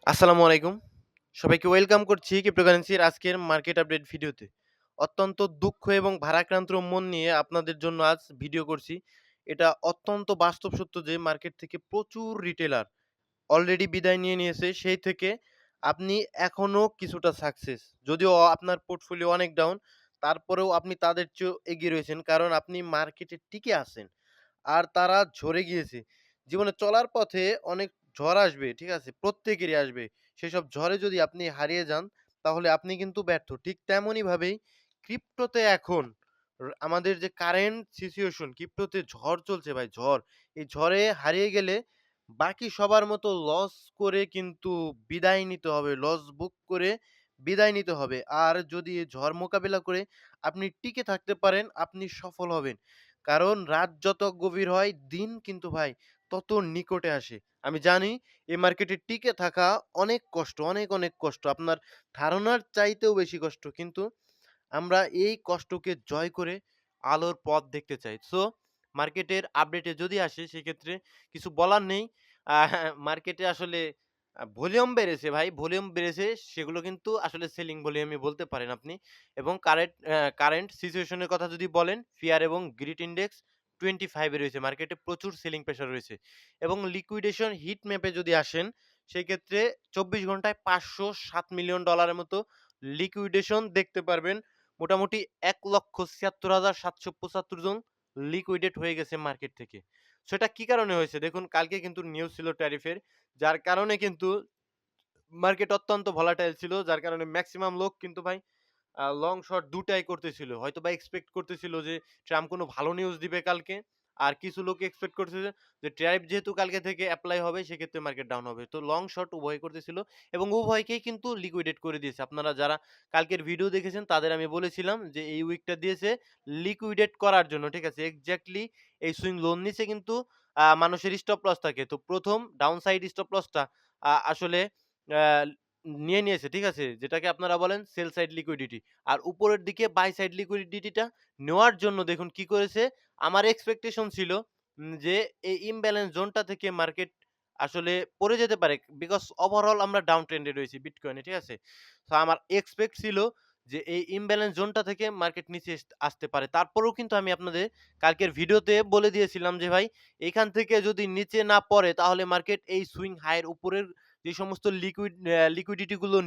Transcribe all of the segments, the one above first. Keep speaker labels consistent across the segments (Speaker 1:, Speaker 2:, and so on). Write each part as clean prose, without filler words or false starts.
Speaker 1: আসসালামু আলাইকুম। সবাইকে ওয়েলকাম করছি ক্রিপ্টোকারেন্সির আজকের মার্কেট আপডেট ভিডিওতে। অত্যন্ত দুঃখ এবং ভারাক্রান্ত মন নিয়ে আপনাদের জন্য আজ ভিডিও করছি। এটা অত্যন্ত বাস্তব সত্য যে মার্কেট থেকে প্রচুর রিটেলার অলরেডি বিদায় নিয়ে নিয়েছে। সেই থেকে আপনি এখনো কিছুটা সাকসেস। যদিও আপনার পোর্টফোলিও অনেক ডাউন, তারপরেও আপনি তাদের চেয়েও এগিয়ে রয়েছেন। কারণ আপনি মার্কেটে টিকে আছেন। আর তারা ঝরে গিয়েছে। জীবনে চলার পথে অনেক ঝড় আসবে, ঠিক আছে? প্রত্যেকেরই আসবে। সেসব ঝড়ে যদি আপনি হারিয়ে যান, তাহলে আপনি কিন্তু ব্যর্থ। ঠিক তেমনইভাবেই ক্রিপ্টোতে এখন আমাদের যে কারেন্ট সিচুয়েশন, ক্রিপ্টোতে ঝড় চলছে ভাই, ঝড়। এই ঝড়ে হারিয়ে গেলে বাকি সবার মতো লস করে কিন্তু বিদায় নিতে হবে। লস বুক করে বিদায় নিতে হবে। আর যদি এই ঝড় মোকাবিলা করে আপনি টিকে থাকতে পারেন, আপনি সফল হবেন। কারণ রাত যত গভীর হয় দিন কিন্তু ভাই তত নিকটে আসে। আমি জানি এই মার্কেটে টিকে থাকা অনেক কষ্ট, অনেক কষ্ট। আপনার ধারণার চাইতেও বেশি কষ্ট। কিন্তু আমরা এই কষ্টকে জয় করে আলোর পথ দেখতে চাই। সো মার্কেটের আপডেটে যদি আসি সেক্ষেত্রে কিছু বলার নেই। মার্কেটে আসলে ভলিউম বেড়েছে ভাই, ভলিউম বেড়েছে। সেগুলো কিন্তু আসলে সেলিং ভলিউমই বলতে পারেন আপনি। এবং কারেন্ট সিচুয়েশন এর কথা যদি বলেন, ফিয়ার এবং গ্রিড ইনডেক্স 25 এ রয়েছে। মার্কেটে প্রচুর সেলিং প্রেশার রয়েছে। এবং লিকুইডেশন হিট ম্যাপে যদি আসেন, সেক্ষেত্রে 24 ঘন্টায় $507 মিলিয়ন মতো লিকুইডেশন দেখতে পারবেন। মোটামুটি ১,৭৬,৭৭৫ জন লিকুইডেট হয়ে গেছে মার্কেট থেকে। সো এটা কি কারণে হয়েছে? দেখুন কালকে কিন্তু নিউজ ছিল ট্যারিফের। যার কারণে কিন্তু মার্কেট অত্যন্ত ভোলাটাইল ছিল। যার কারণে মেক্সিমাম লোক কিন্তু ভাই লং শর্ট দুটাই করতেছিল। হয়তোবা এক্সপেক্ট করতেছিল যে ট্রাম্প কোনো ভালো নিউজ দিবে কালকে। আর কিছু লোক এক্সপেক্ট করতেছে যে ট্যারিফ যেহেতু কালকে থেকে এপ্লাই হবে সেক্ষেত্রে মার্কেট ডাউন হবে। তো লং শর্ট উভয় করতেছিল এবং উভয়কেই কিন্তু লিকুইডেট করে দিয়েছে। আপনারা যারা কালকের ভিডিও দেখেছেন তাদের আমি বলেছিলাম যে এই উইকটা দিয়েছে লিকুইডেট করার জন্য। ঠিক আছে? এক্সাক্টলি এই সুইং লোন নিচে কিন্তু মানুষের স্টপ লস থাকে। তো ১ম ডাউন সাইড স্টপ লসটা আসলে আ নিয়ে নিয়েছে। ঠিক আছে? যেটাকে আপনারা বলেন সেল সাইড লিকুইডিটি। আর উপরের দিকে বাই সাইড লিকুইডিটিটা নেওয়ার জন্য দেখুন কি করেছে? আমার এক্সপেকটেশন ছিল যে এই ইমব্যালেন্স জোনটা থেকে মার্কেট আসলে পড়ে যেতে পারে। বিকজ ওভারঅল আমরা ডাউন ট্রেন্ডে রয়েছি বিটকয়েনে, ঠিক আছে? সো আমার এক্সপেক্ট ছিল যে এই ইমব্যালেন্স জোনটা থেকে মার্কেট নিচে আসতে পারে। তারপরেও কিন্তু আমি আপনাদের কালকের ভিডিওতে বলে দিয়েছিলাম যে ভাই এখান থেকে যদি নিচে না পড়ে তাহলে মার্কেট এই সুইং হাই এর উপরের যে সমস্ত লিকুইডিটি গুলো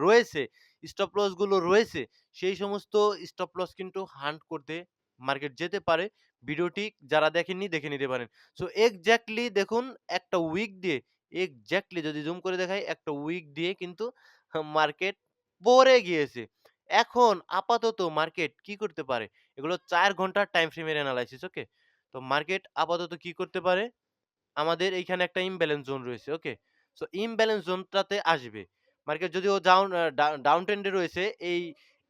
Speaker 1: রয়েছে, স্টপ লস গুলো রয়েছে, সেই সমস্ত স্টপ লস কিন্তু হান্ট করতে মার্কেট যেতে পারে। ভিডিওটি যারা দেখেননি দেখে নিতে পারেন। সো এক্সাক্টলি দেখুন একটা উইক দিয়ে এক্সাক্টলি যদি জুম করে দেখাই একটা উইক দিয়ে কিন্তু মার্কেট পড়ে গিয়েছে। এখন আপাতত মার্কেট কি করতে পারে? এগুলো ৪ ঘন্টার টাইম ফ্রেমের এনালাইসিস, ওকে? তো মার্কেট আপাতত কি করতে পারে? আমাদের এইখানে একটা ইমব্যালেন্স জোন রয়েছে, ওকে? সো ইমব্যালেন্স জোনটাতে আসবে। মার্কেট যদিও ডাউন ট্রেন্ডে রয়েছে, এই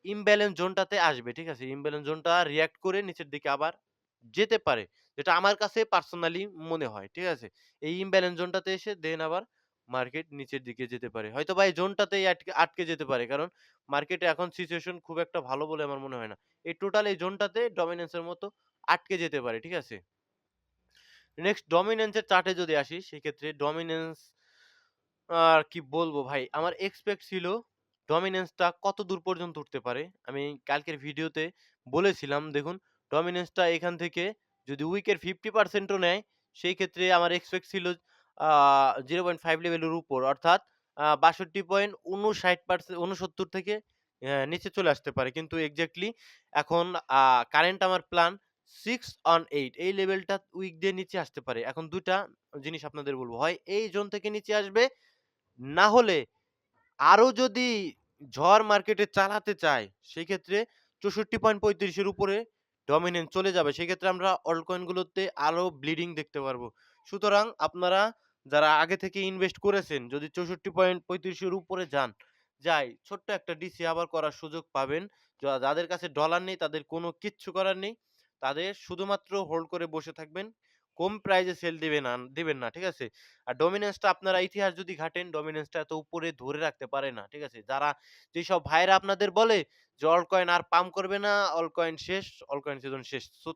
Speaker 1: ইমব্যালেন্স জোনটাতে আসবে, ঠিক আছে? ইমব্যালেন্স জোনটা রিঅ্যাক্ট করে নিচের দিকে আবার যেতে পারে। যেটা আমার কাছে পার্সোনালি মনে হয়, ঠিক আছে? এই ইমব্যালেন্স জোনটাতে এসে দেন আবার মার্কেট নিচের দিকে যেতে পারে। হয়তোবা এই জোনটাতেই আটকে আটকে যেতে পারে। কারণ মার্কেটে এখন সিচুয়েশন খুব একটা ভালো বলে আমার মনে হয় না। এই টোটাল এই জোনটাতে ডমিন্যান্স এর মতো আটকে যেতে পারে, ঠিক আছে? নেক্সট ডমিন্যান্স এর চার্টে যদি আসি, সেক্ষেত্রে ডমিন্যান্স আর কি বলবো ভাই? আমার এক্সপেক্ট ছিল ডমিন্যান্সটা কতদূর পর্যন্ত উঠতে পারে। আমি কালকের ভিডিওতে বলেছিলাম দেখুন ডমিন্যান্সটা এখান থেকে যদি উইকের 50% ও নেয়, সেই ক্ষেত্রে আমার এক্সপেক্ট ছিল আ 0.5 লেভেলের উপর অর্থাৎ ৬২.৫৯% ৬৯ থেকে নিচে চলে আসতে পারে। কিন্তু এক্সাক্টলি এখন আ কারেন্ট আমার প্ল্যান 6 on 8 এই লেভেলটা উইক দিয়ে নিচে আসতে পারে। এখন ২ টা জিনিস আপনাদের বলব। হয় এই জোন থেকে নিচে আসবে, না হলে আরো যদি ঝড় মার্কেটে চালাতে চায়, সেক্ষেত্রে ৬৪.৩৫ এর উপরে ডমিন্যান্স চলে যাবে। সেক্ষেত্রে আমরা অল্ট কয়েন গুলোতে আরো ব্লিডিং দেখতে পারবো। সুতরাং আপনারা যারা আগে থেকে ইনভেস্ট করেছেন, যদি ৬৪.৩৫ এর উপরে যায়, ছোট্ট একটা ডিসি আবার করার সুযোগ পাবেন। যাদের কাছে ডলার নেই তাদের কোনো কিচ্ছু করার নেই। তাদের শুধুমাত্র হোল্ড করে বসে থাকবেন। কম প্রাইস এ সেল দিবেন না। ঠিক আছে? আর ডমিন্যান্সটা আপনারা ইতিহাস যদি ঘাটেন, ডমিন্যান্সটা এত উপরে ধরে রাখতে পারে না। ঠিক আছে? যেসব ভাইরা আপনাদের বলে যে অল্ট কয়েন আর পাম্প করবে না, অল্ট কয়েন শেষ, অল্ট কয়েন সিজন শেষ। সো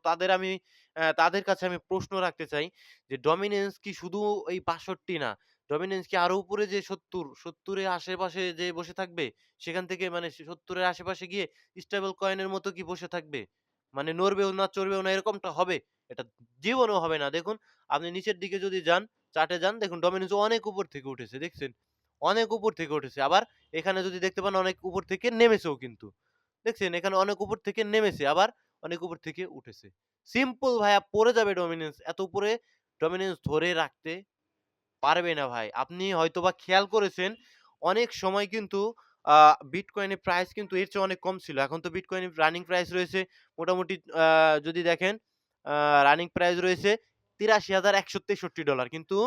Speaker 1: তাদের কাছে আমি প্রশ্ন রাখতে চাই যে ডমিন্যান্স কি শুধু এই ৬২ না? ডমিনেন্স কি আরো উপরে যে ৭০ এর আশেপাশে যে বসে থাকবে? সেখান থেকে মানে ৭০ এর আশেপাশে গিয়ে স্টেবল কয়েনের মতো কি বসে থাকবে? মানে নড়বেও না, চড়বেও না এরকমটা হবে? এটা জীবনেও হবে না। দেখুন আপনি নিচের দিকে যদি যান, চার্টে যান দেখুন ডমিনেন্স অনেক উপর থেকে উঠেছে, দেখছেন? অনেক উপর থেকে উঠেছে। আবার এখানে যদি দেখতে পান অনেক উপর থেকে নেমেছেও কিন্তু। দেখছেন? এখানে অনেক উপর থেকে নেমেছে, আবার অনেক উপর থেকে উঠেছে। সিম্পল ভাইয়া পড়ে যাবে ডমিনেন্স। এত উপরে ডমিনেন্স ধরে রাখতে পারবে না ভাই। আপনি হয়তোবা খেয়াল করেছেন অনেক সময় কিন্তু আ বিটকয়েনের প্রাইস কিন্তু এর চেয়ে অনেক কম ছিল। এখন তো বিটকয়েনের রানিং প্রাইস রয়েছে মোটামুটি যদি দেখেন আ রানিং প্রাইস রয়েছে $৮৩,১৬৩ কিন্তু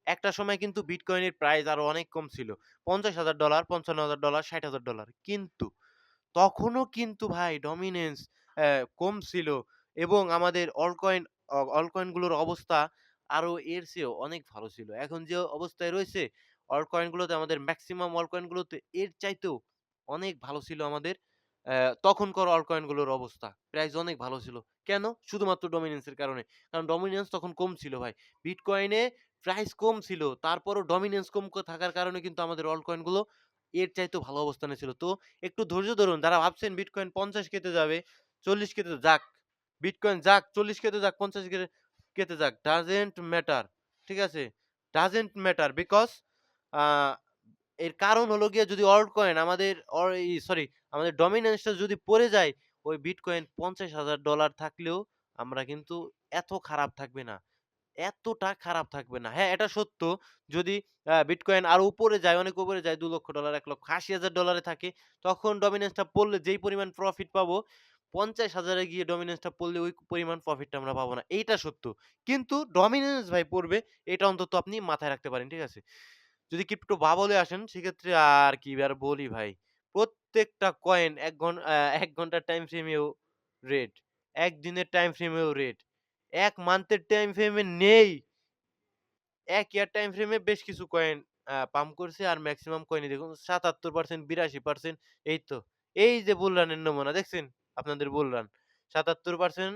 Speaker 1: একটা সময় কিন্তু বিটকয়েনের প্রাইস আরো অনেক কম ছিল। $৫০,০০০, $৫৫,০০০, $৬০,০০০ কিন্তু তখনও কিন্তু ভাই ডমিন্যান্স কম ছিল এবং আমাদের অল্ট কয়েন গুলোর অবস্থা আরো এর চেয়েও অনেক ভালো ছিল। এখন যে অবস্থায় রয়েছে অল্ট কয়েন গুলোতে আমাদের মেক্সিমাম অল্ট কয়েন গুলোতে এর চাইতেও অনেক ভালো ছিল আমাদের তখনকার অল্ট কয়েন গুলোর অবস্থা। প্রাইস অনেক ভালো ছিল। কেন? শুধুমাত্র ডমিন্যান্স এর কারণে। কারণ ডমিন্যান্স তখন কম ছিল ভাই। বিটকয়েনে প্রাইস কম ছিল। তারপরও ডমিন্যান্স কম থাকার কারণে কিন্তু আমাদের অল্ট কয়েন গুলো এর চাইতেও ভালো অবস্থানে ছিল। তো একটু ধৈর্য ধরুন। যারা ভাবছেন বিটকয়েন ৫০ কেতে যাবে, ৪০ কেতে যাক। বিটকয়েন যাক, ৪০ কেতে যাক, ৫০ কেতে যাক। Doesn't matter. ঠিক আছে? ডাজন্ট ম্যাটার বিকজ আ এর কারণ হলো গিয়ে যদি অল্ট কয়েন আমাদের সরি আমাদের ডমিন্যান্স টা যদি পড়ে যায়, ওই বিটকয়েন $৫০,০০০ থাকলেও আমরা কিন্তু এত খারাপ থাকবে না। এতটা খারাপ থাকবে না। হ্যাঁ, এটা সত্য। যদি বিটকয়েন আরো উপরে যায়, অনেক উপরে যায় $২,০০,০০০, $১,৮০,০০০ এ থাকে, তখন ডমিন্যান্সটা পড়লে যেই পরিমাণ প্রফিট পাবো, ৫০,০০০ এ গিয়ে ডমিন্যান্সটা পড়লে ওই পরিমাণ প্রফিটটা আমরা পাবো না। এইটা সত্য। কিন্তু ডমিন্যান্স ভাই পড়বে, এটা অন্তত আপনি মাথায় রাখতে পারেন। ঠিক আছে? যদি ক্রিপ্টো বাবলে আসেন, সেক্ষেত্রে আর কি আর বলি ভাই। প্রত্যেকটা কয়েন ১ ঘন্টার টাইম ফ্রেমেও রেট, ১ দিনের টাইম ফ্রেমেও রেট, ১ মান্থের টাইম ফ্রেমে নেই। ১ ইয়ার টাইম ফ্রেমে বেশ কিছু কয়েন পাম্প করছে আর মেক্সিমাম কয়েনই দেখুন ৭৭% ৮২% এই তো। এই যে বুল রানের নমুনা দেখছেন? আপনাদের বুল রান। ৭৭%,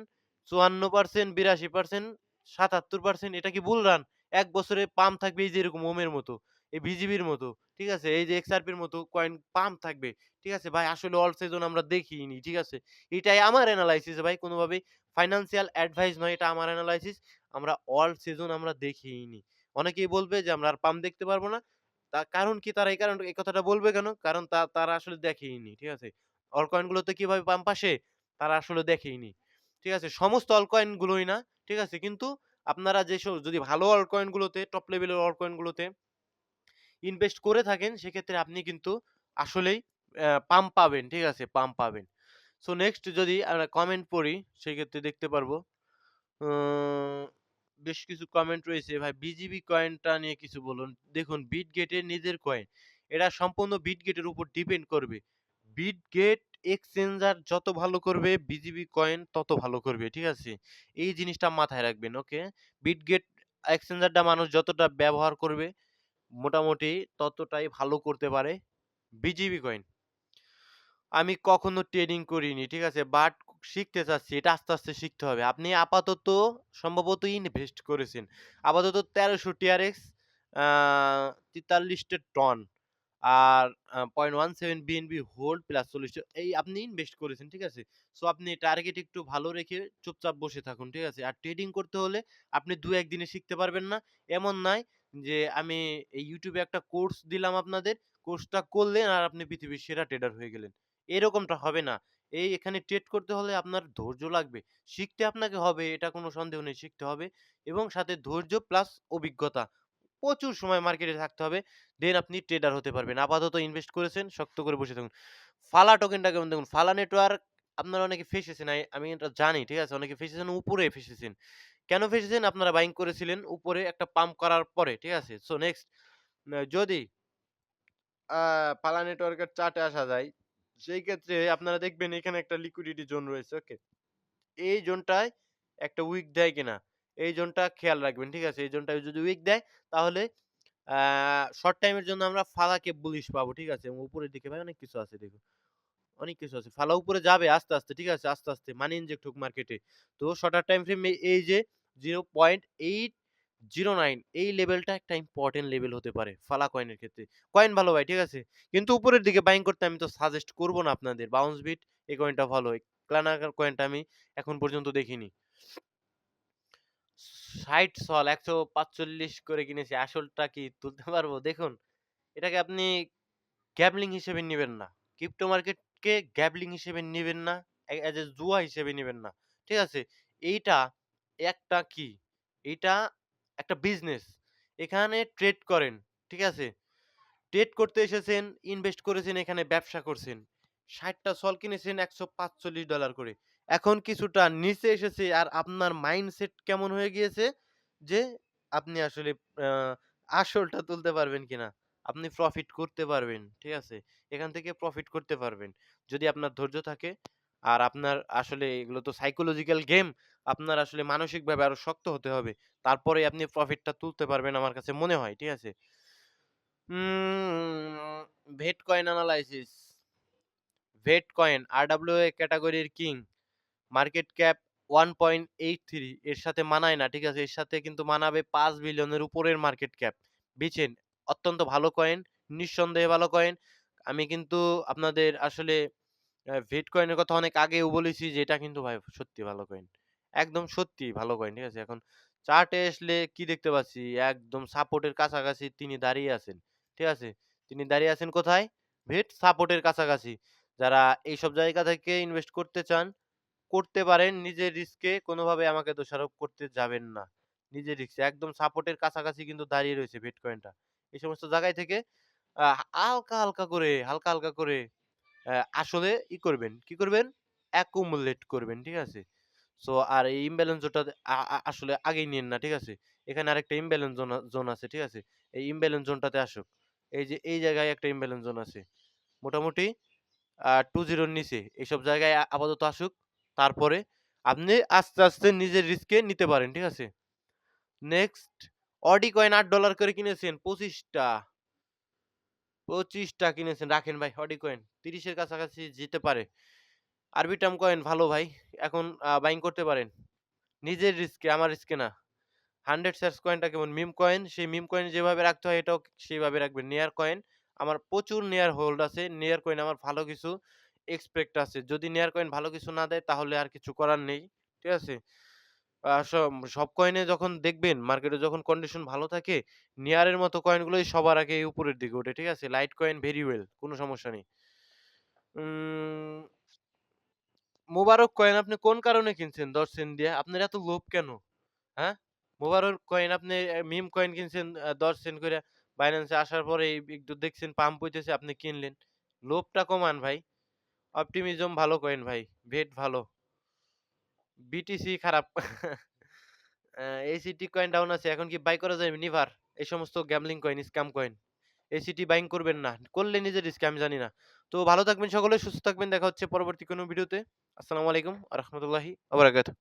Speaker 1: ৫৪%, ৮২%, ৭৭% এটা কি বুল রান? ১ বছরে পাম্প থাকবে এই যে এরকম ওমের মতো, এই বিজিবির মতো। ঠিক আছে? এই যে এক্সআরপির মতো কয়েন পাম্প থাকবে। ঠিক আছে? ভাই আসলে অল সিজন আমরা দেখিনি। ঠিক আছে? এটাই আমার এনালাইসিস ভাই কোনভাবেই ফাইন্যান্সিয়াল অ্যাডভাইস নয়। এটা আমার এনালাইসিস। আমরা অল সিজন আমরা দেখিনি। অনেকেই বলবে যে আমরা আর পাম্প দেখতে পারবো না। তার কারণ কি? তারা এই কথাটা বলবে কেন? কারণ তারা আসলে দেখেইনি। ঠিক আছে? অল্ট কয়েন গুলোতে কিভাবে পাম্প আসে? তারা আসলে দেখেইনি। ঠিক আছে? সমস্ত অল্ট কয়েন গুলোই না। ঠিক আছে? কিন্তু আপনারা যদি ভালো অল্ট কয়েন গুলোতে টপ লেভেলের অল্ট কয়েন গুলোতে ইনভেস্ট করে থাকেন সেক্ষেত্রে আপনি কিন্তু আসলেই পাম্প পাবেন। ঠিক আছে? পাম্প পাবেন। সো নেক্সট যদি আমরা কমেন্ট পড়ি সেক্ষেত্রে দেখতে পারবো আ বেশ কিছু কমেন্ট রয়েছে। ভাই বিজিবি কয়েনটা নিয়ে কিছু বলুন। দেখুন বিটগেটের নিজের কয়েন। এটা সম্পূর্ণ বিটগেটের উপর ডিপেন্ড করবে। বিটগেট এক্সচেঞ্জার যত ভালো করবে বিজিবি কয়েন তত ভালো করবে। ঠিক আছে? এই জিনিসটা মাথায় রাখবেন। ওকে? বিটগেট এক্সচেঞ্জারটা মানুষ যতটা ব্যবহার করবে মোটামুটি ততটাই ভালো করতে পারে বিজিবি কয়েন। আমি কখনো ট্রেডিং করিনি। ঠিক আছে? বাট শিখতে চাচ্ছি। এটা আস্তে, আস্তে শিখতে হবে। আপনি আপাতত সম্ভবত ইনভেস্ট করেছেন। আপাতত ১৩০০ টিআরএক্স আ ৪৩ টা টন আর ০.17 বিএনবি হোল্ড প্লাস ৪০ টা এই আপনি ইনভেস্ট করেছেন। ঠিক আছে? সো আপনি টার্গেট একটু ভালো রেখে চুপচাপ বসে থাকুন। ঠিক আছে? আর ট্রেডিং করতে হলে আপনি ২-১ দিনে শিখতে পারবেন না। এমন নয় যে আমি এই YouTube এ একটা কোর্স দিলাম আপনাদের। কোর্সটা করলেন আর আপনি পৃথিবীর সেরা ট্রেডার হয়ে গেলেন। এরকমটা হবে না। এখানে ট্রেড করতে হলে আপনার ধৈর্য লাগবে। শিখতে আপনাকে হবে এটা কোনো সন্দেহ নেই শিখতে হবে এবং সাথে ধৈর্য প্লাস অভিজ্ঞতা। প্রচুর সময় মার্কেটে থাকতে হবে। দেন আপনি ট্রেডার হতে পারবেন। আপাতত ইনভেস্ট করেছেন, শক্ত করে বসে থাকুন। ফালা টোকেনটা কেমন দেখুন, ফালা নেটওয়ার্ক আপনারা অনেকে ফেঁসেছেন। আমি এটা জানি, ঠিক আছে? অনেকে ফেঁসেছেন, উপরে ফেঁসেছেন। কেন ফেঁসেছেন? আপনারা বাইং করেছিলেন উপরে একটা পাম্প করার পরে, ঠিক আছে? সো নেক্সট যদি আ ফালা নেটওয়ার্কের চার্টে আসা যায়, সেই ক্ষেত্রে আপনারা দেখবেন এখানে একটা লিকুইডিটি জোন রয়েছে, ওকে? এই জোনটায় একটা উইক দেয় কিনা? এই জোনটা খেয়াল রাখবেন, ঠিক আছে? এই জোনটায় যদি উইক দেয় তাহলে আ শর্ট টাইমের জন্য আমরা ফালাকে বুলিশ পাবো, ঠিক আছে? এবং উপরের দিকে ভাই অনেক কিছু আছে দেখুন। অনেক কিছু আছে। ফালা উপরে যাবে আস্তে, আস্তে, ঠিক আছে? আস্তে, আস্তে মানি ইনজেক্ট হোক মার্কেটে। তো শর্টার টাইম ফ্রেম এই যে 09 এই লেভেলটা একটা ইম্পোর্টেন্ট লেভেল হতে পারে ফালা কয়েনের ক্ষেত্রে। কয়েন ভালো ভাই, ঠিক আছে? কিন্তু উপরের দিকে বাইং করতে আমি তো সাজেস্ট করব না আপনাদের। বাউন্স বিট এই কয়েনটা ভালো। ক্লানা কয়েনটা আমি এখন পর্যন্ত দেখিনি। ৬০ সল ১৪৫ করে কিনেছি। আসলটা কি তুলতে পারবো? দেখুন, এটাকে আপনি গ্যাবলিং হিসেবে নিবেন না। ক্রিপ্টো মার্কেটকে গ্যাবলিং হিসেবে নিবেন না। এজ এ জুয়া হিসেবে নিবেন না। ঠিক আছে? এইটা একটা কি? এইটা একটা বিজনেস। এখানে ট্রেড করেন। ঠিক আছে? ট্রেড করতে এসেছেন, ইনভেস্ট করেছেন, এখানে ব্যবসা করছেন। ৬০ টা সল কিনেছেন $১৪৫ করে। এখন কিছুটা নিচে এসেছে আর আপনার মাইন্ডসেট কেমন হয়ে গিয়েছে যে আপনি আসলে আ আসলটা তুলতে পারবেন কিনা। আপনি প্রফিট করতে পারবেন। ঠিক আছে? এখান থেকে প্রফিট করতে পারবেন। যদি আপনার ধৈর্য থাকে আর আপনার আসলে এগুলো তো সাইকোলজিক্যাল গেম। আপনার আসলে মানসিকভাবে আরো শক্ত হতে হবে। তারপরেই আপনি প্রফিটটা তুলতে পারবেন আমার কাছে মনে হয়। ঠিক আছে? VET coin analysis. VET coin RWA ক্যাটেগরির কিং। মার্কেট ক্যাপ 1.83 এর সাথে মানায় না। ঠিক আছে? এর সাথে কিন্তু মানাবে ৫ বিলিয়নের উপরের মার্কেট ক্যাপ। বিচেন অত্যন্ত ভালো কয়েন, নিঃসন্দেহে ভালো কয়েন। আমি কিন্তু আপনাদের আসলে ভেট কয়েনের কথা অনেক আগেও বলেছি যে এটা কিন্তু ভাই সত্যি ভালো কয়েন। একদম সত্যিই ভালো কয়েন। ঠিক আছে? এখন চার্টে আসলে কি দেখতে পাচ্ছি? একদম সাপোর্টের কাছাকাছি তিনি দাঁড়িয়ে আছেন। ঠিক আছে? তিনি দাঁড়িয়ে আছেন কোথায়? ভেট সাপোর্টের কাছাকাছি। যারা এইসব জায়গা থেকে ইনভেস্ট করতে চান, করতে পারেন। নিজের রিস্কে কোনোভাবে আমাকে দোষারোপ করতে যাবেন না। নিজের রিস্কে একদম সাপোর্টের কাছাকাছি কিন্তু দাঁড়িয়ে রয়েছে ভেট কয়েনটা। এই সমস্ত জায়গায় থেকে হালকা, হালকা করে আসলে করবেন। কি করবেন? accumulate করবেন। ঠিক আছে? সো আর এই ইমব্যালেন্স জোনটা আ আ আসলে আগেই নিয়েন না। ঠিক আছে? এখানে আরেকটা ইমব্যালেন্স জোন আছে। ঠিক আছে? এই ইমব্যালেন্স জোনটাতে আসুক। এই যে এই জায়গায় একটা ইমব্যালেন্স জোন আছে। মোটামুটি ২-০ র নিচে এসব জায়গায় আপাতত আসুক। তারপরে আপনি আস্তে, আস্তে নিজের রিস্কে নিতে পারেন। ঠিক আছে? নেক্সট অডি কয়েন $৮ করে কিনেছেন ২৫ টা। ২৫ টা কিনেছেন। রাখেন ভাই অডি কয়েন। ৩০ এর কাছাকাছি যেতে পারে। আরবিটার্ম কয়েন ভালো ভাই। এখন বাইং করতে পারেন। নিজের রিস্কে, আমার রিস্কে না। 100 শার্স কয়েনটা কেমন? মিম কয়েন, সেই মিম কয়েন যেভাবে রাখতে হয় এটাও সেইভাবে রাখবেন। নেয়ার কয়েন, আমার প্রচুর নেয়ার হোল্ড আছে। নেয়ার কয়েন আমার ভালো কিছু এক্সপেক্ট আছে। যদি নেয়ার কয়েন ভালো কিছু না দেয় তাহলে আর কিছু করার নেই। ঠিক আছে? সব কয়েনে যখন দেখবেন মার্কেটে যখন কন্ডিশন ভালো থাকে, নেয়ারের মতো কয়েনগুলোই সবার আগে উপরের দিকে ওঠে। ঠিক আছে? লাইট কয়েন ভেরি ওয়েল, কোন সমস্যা নেই। উম মোবারক কয়েন আপনি কোন কারণে কিনছেন ১০ সেন্ট দিয়ে? আপনার এত লোভ কেন? হ্যাঁ? মোবারক কয়েন আপনি মিম কয়েন কিনছেন ১০ সেন্ট কইরা। বাইন্যান্সে আসার পরে একটু দেখছেন পাম্প হইতেছে আপনি কিনলেন। লোভটা কমান ভাই। অপটিমিজম ভালো কয়েন ভাই। ভেট ভালো। বিটিসি খারাপ। আ এসিটি কয়েন ডাউন আছে। এখন কি বাই করা যাবে? নিভার। এই সমস্ত gambling coin, scam coin. ACT buying করবেন না। করলে নিজের রিস্ক আমি জানি না। তো ভালো থাকবেন সকলে, সুস্থ থাকবেন। দেখা হচ্ছে পরবর্তী কোনো ভিডিওতে। আসসালামু আলাইকুম ওয়া রাহমাতুল্লাহি ওয়া বারাকাতুহু।